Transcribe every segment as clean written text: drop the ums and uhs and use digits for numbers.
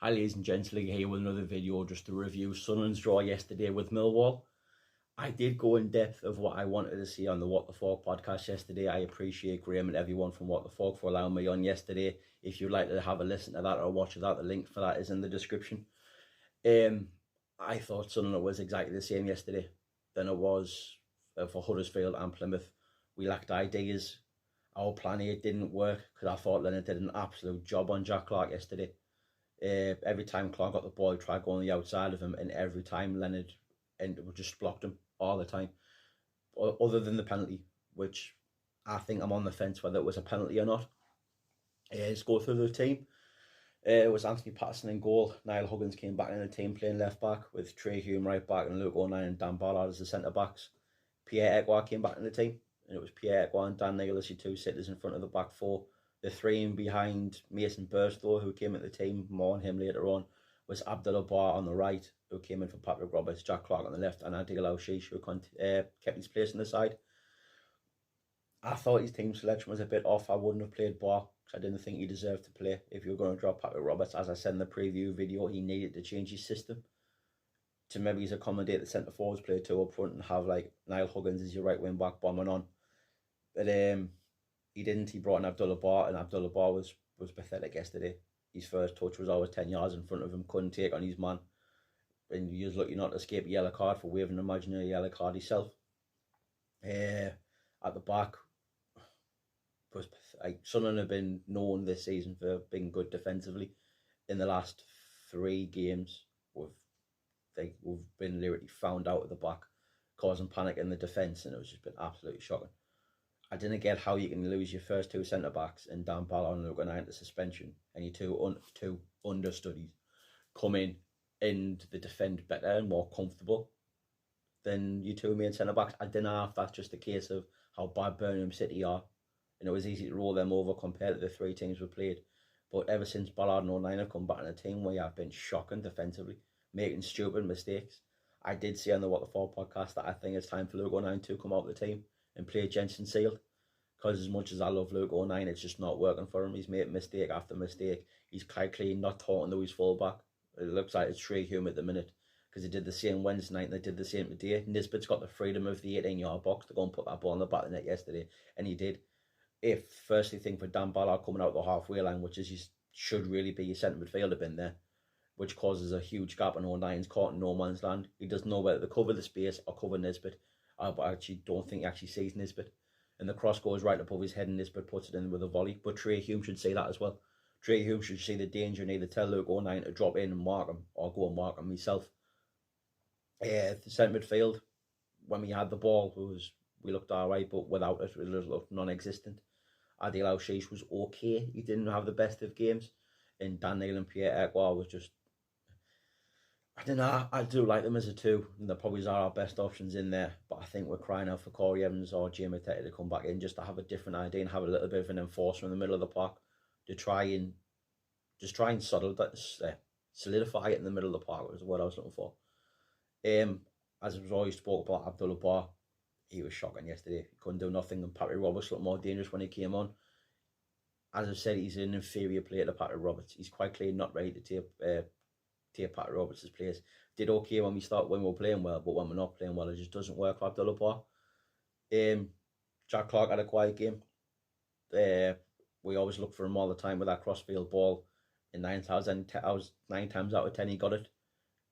Hi ladies and gents, Lee here with another video just to review Sunderland's draw yesterday with Millwall. I did go in depth of what I wanted to see on the What the Fork podcast yesterday. I appreciate Graham and everyone from What the Fork for allowing me on yesterday. If you'd like to have a listen to that or watch that, the link for that is in the description. I thought Sunderland was exactly the same yesterday than it was for Huddersfield and Plymouth. We lacked ideas. Our plan A didn't work because I thought Leonard did an absolute job on Jack Clark yesterday. Every time Clark got the ball, he tried going the outside of him, and every time Leonard just blocked him all the time. Other than the penalty, which I think I'm on the fence whether it was a penalty or not. Let's go through the team. It was Anthony Patterson in goal. Niall Huggins came back in the team playing left back with Trey Hume right back and Luke O'Nien and Dan Ballard as the centre backs. Pierre Ekwa came back in the team, and it was Pierre Ekwa and Dan Neil as your two sitters in front of the back four. The three in behind Mason Burstow, who came at the team, more on him later on, was Abdullah Bar on the right, who came in for Patrick Roberts, Jack Clark on the left, and Adil Al-Shish, who kept his place on the side. I thought his team selection was a bit off. I wouldn't have played Bar, because I didn't think he deserved to play. If you were going to drop Patrick Roberts, as I said in the preview video, he needed to change his system to maybe accommodate the centre forwards, play two up front, and have like Niall Huggins as your right wing back bombing on. But he didn't. He brought in Abdullah Bar, and Abdullah Bar was pathetic yesterday. His first touch was always 10 yards in front of him, couldn't take on his man. And he was lucky not to escape a yellow card for waving an imaginary yellow card himself. At the back, Sunderland have been known this season for being good defensively. In the last 3 games, we've been literally found out at the back, causing panic in the defence, and it was just been absolutely shocking. I didn't get how you can lose your first 2 centre backs and Dan Ballard and Luke O'Nien to suspension, and your two understudies come in and they defend better and more comfortable than your 2 main centre backs. I don't know if that's just a case of how bad Birmingham City are, and it was easy to roll them over compared to the 3 teams we played. But ever since Ballard and O'Nien have come back in the team, we have been shocking defensively, making stupid mistakes. I did say on the What the Fork podcast that I think it's time for Luke O'Nien to come out of the team and play Jensen Sealed, because as much as I love Luke O'Nien, it's just not working for him. He's made mistake after mistake. He's quite clean, not talking to his fullback. It looks like it's Trey Hume at the minute, because he did the same Wednesday night and they did the same today. Nisbet's got the freedom of the 18-yard box to go and put that ball in the back of the net yesterday, and he did. If firstly think for Dan Ballard coming out the halfway line, which is his, should really be your centre midfielder in there, which causes a huge gap, and O'Nien's caught in no man's land. He doesn't know whether to cover the space or cover Nisbet. But I actually don't think he actually sees Nisbet. And the cross goes right above his head and Nisbet puts it in with a volley. But Trey Hume should see that as well. Trey Hume should see the danger and either tell Luke O'Nien to drop in and mark him or go and mark him himself. The centre midfield, when we had the ball, we looked alright, but without it, it looked non-existent. Adil Al-Shish was okay. He didn't have the best of games. And Dan Neil and Pierre Ekwa was just, I don't know, I do like them as a 2, and they probably are our best options in there, but I think we're crying out for Corey Evans or Jamie Tete to come back in just to have a different idea and have a little bit of an enforcer in the middle of the park to try and solidify it in the middle of the park was what I was looking for. As we've always spoke about Abdullah Bar, he was shocking yesterday. He couldn't do nothing, and Patrick Roberts looked more dangerous when he came on. As I've said, he's an inferior player to Patrick Roberts. He's quite clearly not ready to take Patrick Roberts' place. Did okay when we were playing well, but when we're not playing well, it just doesn't work for Abdullah Bar. Jack Clark had a quiet game. We always look for him all the time with that crossfield ball, and 9 times out of 10 he got it.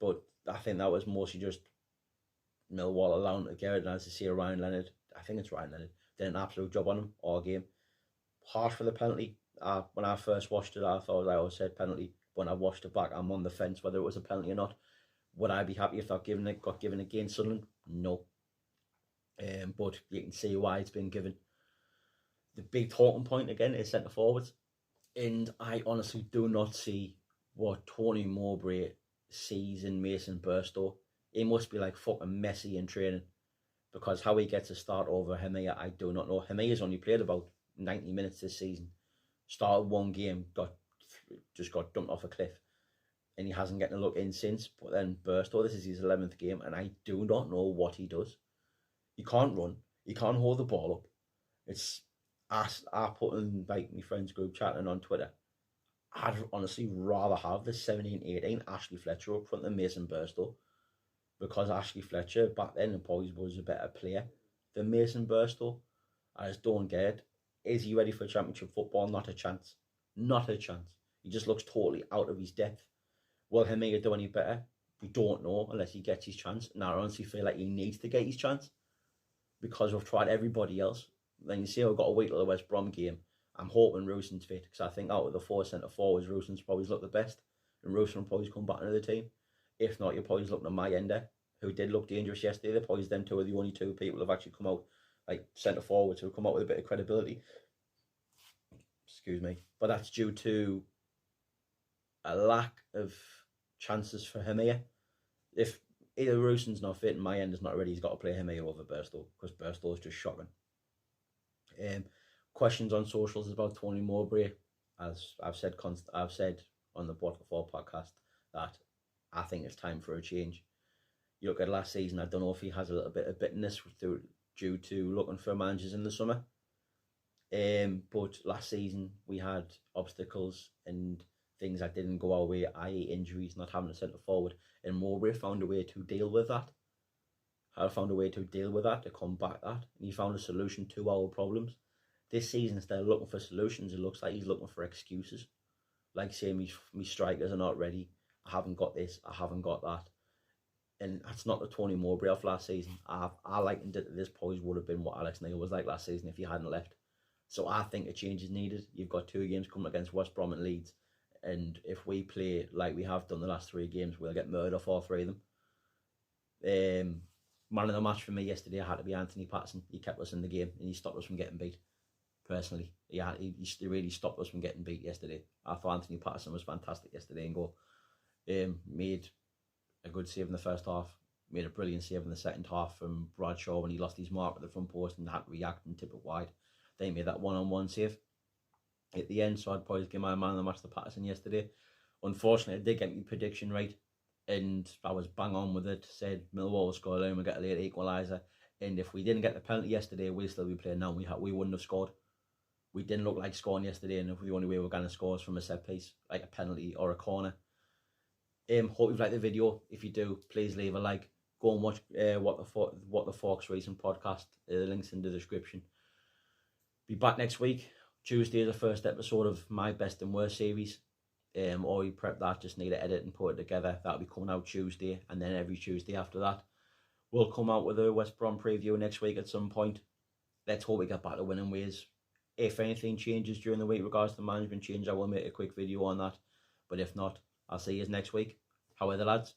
But I think that was mostly just Millwall allowing to get it, and as I see Ryan Leonard, I think it's Ryan Leonard, did an absolute job on him all game. Harsh for the penalty. When I first watched it, I thought I always said penalty. When I watched it back, I'm on the fence whether it was a penalty or not. Would I be happy if that got given against Sunderland? No. But you can see why it's been given. The big talking point again is centre forwards, and I honestly do not see what Tony Mowbray sees in Mason Burstow. He must be like fucking Messi in training, because how he gets a start over Hemia, I do not know. Hemia's only played about 90 minutes this season. Started 1 game, just got dumped off a cliff, and he hasn't gotten a look in since. But then Burstow, this is his 11th game, and I do not know what he does. He can't run, he can't hold the ball up. I put in like my friends group chatting on Twitter, I'd honestly rather have the 17-18 Ashley Fletcher up front than Mason Burstow, because Ashley Fletcher back then probably was a better player than Mason Burstow. I just don't get it. Is he ready for championship football? Not a chance. Not a chance. He just looks totally out of his depth. Will Hemia do any better? We don't know unless he gets his chance. And I honestly feel like he needs to get his chance, because we've tried everybody else. Then you see, I've got to wait till the West Brom game. I'm hoping Rooson's fit, because I think out of the 4 centre forwards, Rooson's probably looked the best, and Rooson will probably come back into the team. If not, you're probably looking at Mayenda, who did look dangerous yesterday. They're probably them two are the only two people who've actually come out, like centre forwards, who have come out with a bit of credibility. Excuse me. But that's due to a lack of chances for Hemia. If either Rooson's not fit and Mayenda's not ready, he's got to play Hemia over Burstow, because Burstow is just shocking. Questions on socials about Tony Mowbray. As I've said on the What the For podcast, that I think it's time for a change. You look at last season, I don't know if he has a little bit of bitterness due to looking for managers in the summer. But last season we had obstacles and things that didn't go our way, i.e. injuries, not having a centre forward, and Mowbray found a way to deal with that. To combat that, and he found a solution to our problems. This season, instead of looking for solutions, it looks like he's looking for excuses. Like saying, me strikers are not ready, I haven't got this, I haven't got that. And that's not the Tony Mowbray of last season. I likened it to this probably would have been what Alex Neil was like last season if he hadn't left. So I think a change is needed. You've got 2 games coming against West Brom and Leeds, and if we play like we have done the last 3 games, we'll get murdered off all 3 of them. Man of the match for me yesterday had to be Anthony Patterson. He kept us in the game and he stopped us from getting beat. Personally, he really stopped us from getting beat yesterday. I thought Anthony Patterson was fantastic yesterday and goal. Made a good save in the first half, made a brilliant save in the second half from Bradshaw when he lost his mark at the front post and had to react and tip it wide. They made that one-on-one save at the end, so I'd probably give my man of the match to Patterson yesterday. Unfortunately, I did get my prediction right, and I was bang on with it. Said Millwall will score alone, we'll get a late equaliser, and if we didn't get the penalty yesterday, we'd still be playing now. We wouldn't have scored. We didn't look like scoring yesterday, and the only way we're going to score is from a set piece, like a penalty or a corner. Hope you've liked the video. If you do, please leave a like. Go and watch What the Forks recent podcast. The link's in the description. Be back next week. Tuesday is the first episode of my best and worst series. Already prepped that, just need to edit and put it together. That'll be coming out Tuesday, and then every Tuesday after that we'll come out with a West Brom preview next week at some point. Let's hope we get back to winning ways. If anything changes during the week regards to management change, I will make a quick video on that. But if not, I'll see you next week. How are the lads?